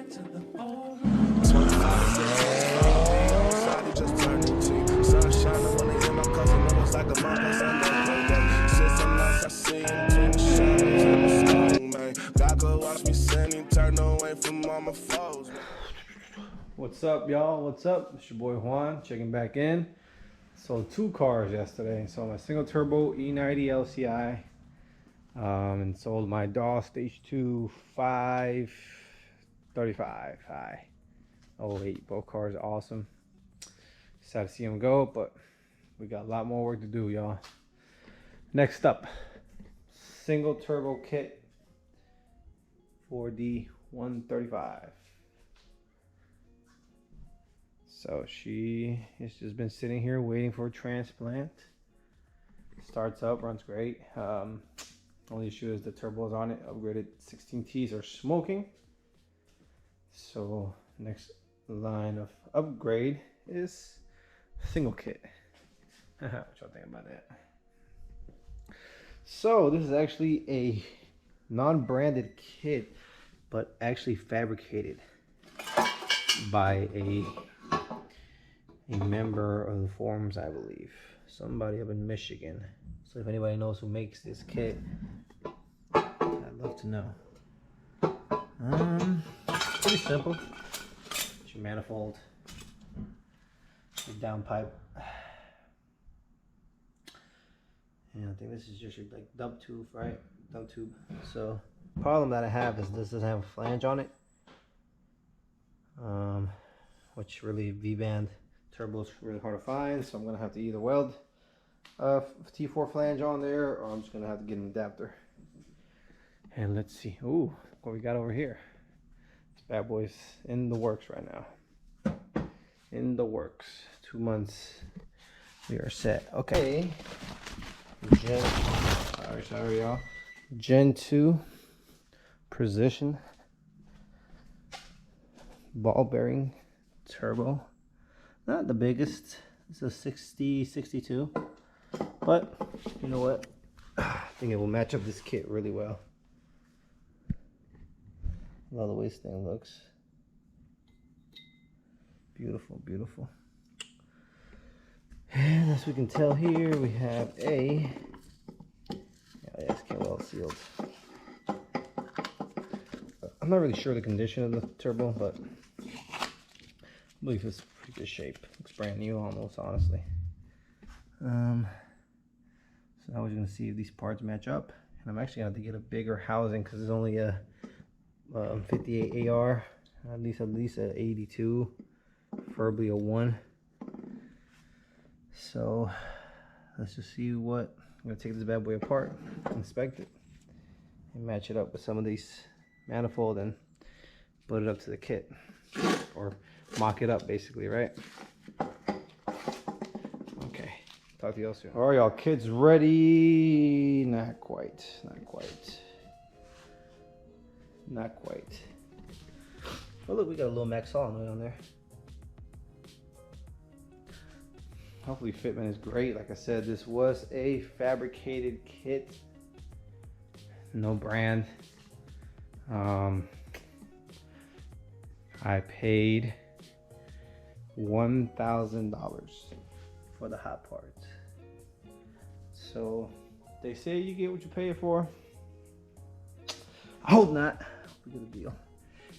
What's up, y'all? What's up? It's your boy Juan checking back in. Sold 2 cars yesterday. Sold my single turbo E90 LCI and sold my DAW Stage 2 535 high. Oh wait, both cars are awesome. Sad to see them go, but we got a lot more work to do, y'all. Next up, single turbo kit for the 135. So she has just been sitting here waiting for a transplant. Starts up, runs great. Only issue is the turbos on it. Upgraded 16Ts are smoking. So next line of upgrade is single kit. What y'all think about that? So this is actually a non-branded kit, but actually fabricated by a member of the forums, I believe. Somebody up in Michigan. So if anybody knows who makes this kit, I'd love to know. Pretty simple. It's your manifold, your downpipe, and I think this is just your like dump tube, right? Dump tube. So the problem that I have is this doesn't have a flange on it, which really V-band turbo's really hard to find, so I'm gonna have to either weld a T4 flange on there, or I'm just gonna have to get an adapter. And let's see, ooh, what we got over here. This bad boy's in the works right now. In the works. 2 months, we are set. Okay. Sorry y'all. Gen 2 precision ball bearing turbo. Not the biggest. It's a 62, but you know what? I think it will match up this kit really well. Love the way this thing looks. Beautiful, beautiful. And as we can tell here, we have a it's well sealed. I'm not really sure the condition of the turbo, but I believe it's pretty good shape. Looks brand new almost, honestly. So now we're gonna see if these parts match up, and I'm actually gonna have to get a bigger housing because there's only a 58 AR, at least a 82, preferably a 1. So let's just see what I'm gonna take this bad boy apart, inspect it, and match it up with some of these manifold and put it up to the kit, or mock it up basically, right? Okay, talk to y'all soon. All right, y'all, kit's ready. Not quite. Oh look, we got a little max solenoid on there. Hopefully fitment is great. Like I said, this was a fabricated kit, no brand. I paid $1,000 for the hot parts. So they say you get what you pay for. I hope not. We get a deal.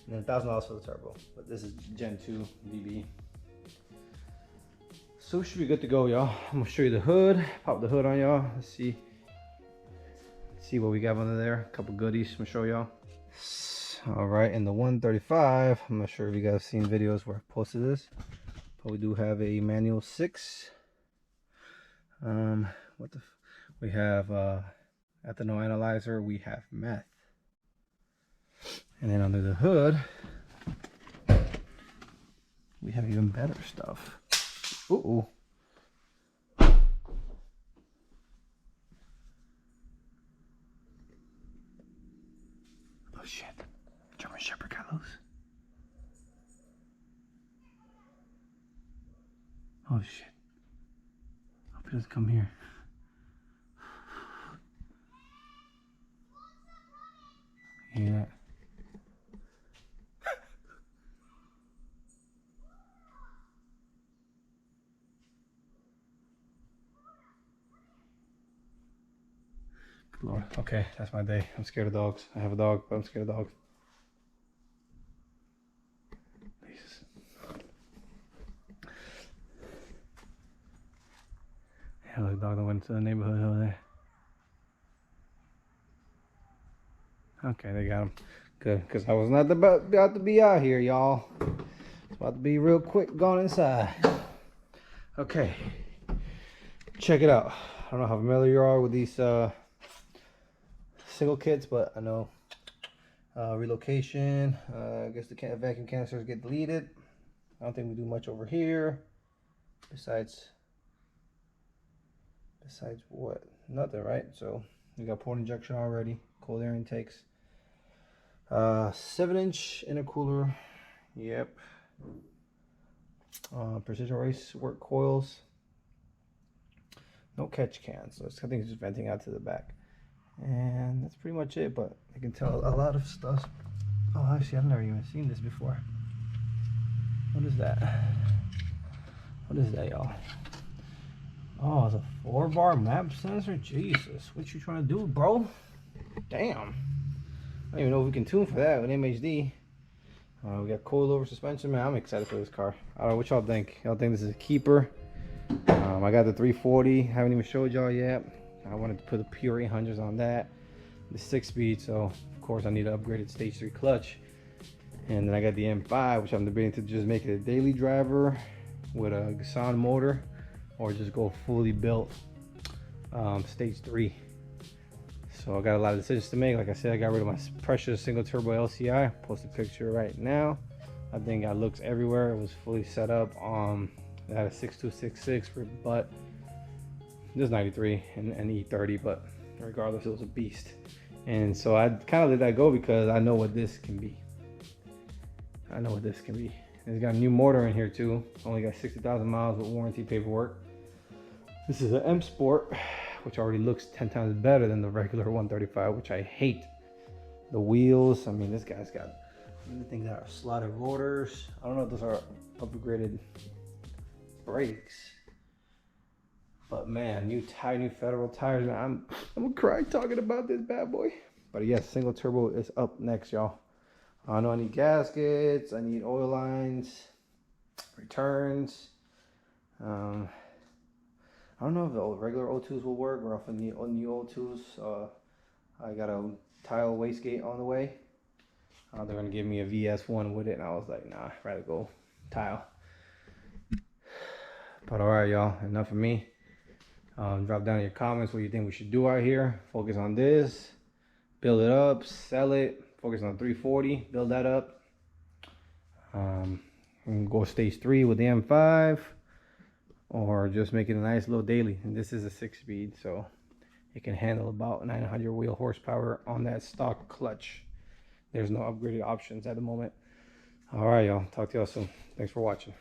And then $1,000 for the turbo. But this is Gen 2 VB. So we should be good to go, y'all. I'm gonna show you the hood. Pop the hood on y'all. Let's see what we got under there. A couple goodies I'm gonna show y'all. All right, in the 135, I'm not sure if you guys have seen videos where I posted this, but we do have a manual 6. We have ethanol analyzer. We have meth, and then under the hood we have even better stuff. Ooh. Oh shit. German Shepherd got loose. Oh shit. Hope he doesn't come here. You hear that? Lord. Okay, that's my day. I'm scared of dogs. I have a dog, but I'm scared of dogs. Jesus. Yeah, the dog that went to the neighborhood over there. Okay, they got him. Good, because I was not about to be out here, y'all. It's about to be real quick going inside. Okay, check it out. I don't know how familiar you are with these single kits, but I know relocation. I guess the vacuum canisters get deleted. I don't think we do much over here. Besides what? Nothing, right? So we got port injection already. Cold air intakes. 7-inch intercooler. Yep. Precision race work coils. No catch cans. So I think it's just venting out to the back. And that's pretty much it, but I can tell a lot of stuff. Oh, actually, I've never even seen this before. What is that? What is that, y'all? Oh, it's a 4-bar map sensor? Jesus, what you trying to do, bro? Damn. I don't even know if we can tune for that with MHD. We got coilover suspension. Man, I'm excited for this car. I don't know what y'all think. Y'all think this is a keeper? I got the 340. Haven't even showed y'all yet. I wanted to put the pure 800s on that. The 6-speed, so of course I need an upgraded stage 3 clutch. And then I got the M5, which I'm debating to just make it a daily driver with a Gasson motor, or just go fully built stage 3. So I got a lot of decisions to make. Like I said, I got rid of my precious single turbo LCI. Post a picture right now. I think it looks everywhere. It was fully set up. It had a 6266 for butt. This is 93 and E30, but regardless, it was a beast. And so I kind of let that go because I know what this can be. I know what this can be. It's got a new motor in here too. Only got 60,000 miles with warranty paperwork. This is an M Sport, which already looks 10 times better than the regular 135, which I hate. The wheels, I mean, this guy's got, I think that are slotted rotors. I don't know if those are upgraded brakes, but man, new federal tires. Man, I'm gonna cry talking about this bad boy. But yes, single turbo is up next, y'all. I know I need gaskets, I need oil lines, returns. I don't know if the regular O2s will work or if I need new O2s. I got a tile wastegate on the way. They're gonna give me a VS1 with it, and I was like, nah, I'd rather go tile. But all right, y'all, enough of me. Drop down in your comments what you think we should do out here. Focus on this, build it up, sell it. Focus on 340, build that up. And go stage 3 with the M5, or just make it a nice little daily. And this is a 6-speed, so it can handle about 900 wheel horsepower on that stock clutch. There's no upgraded options at the moment. All right, y'all. Talk to y'all soon. Thanks for watching.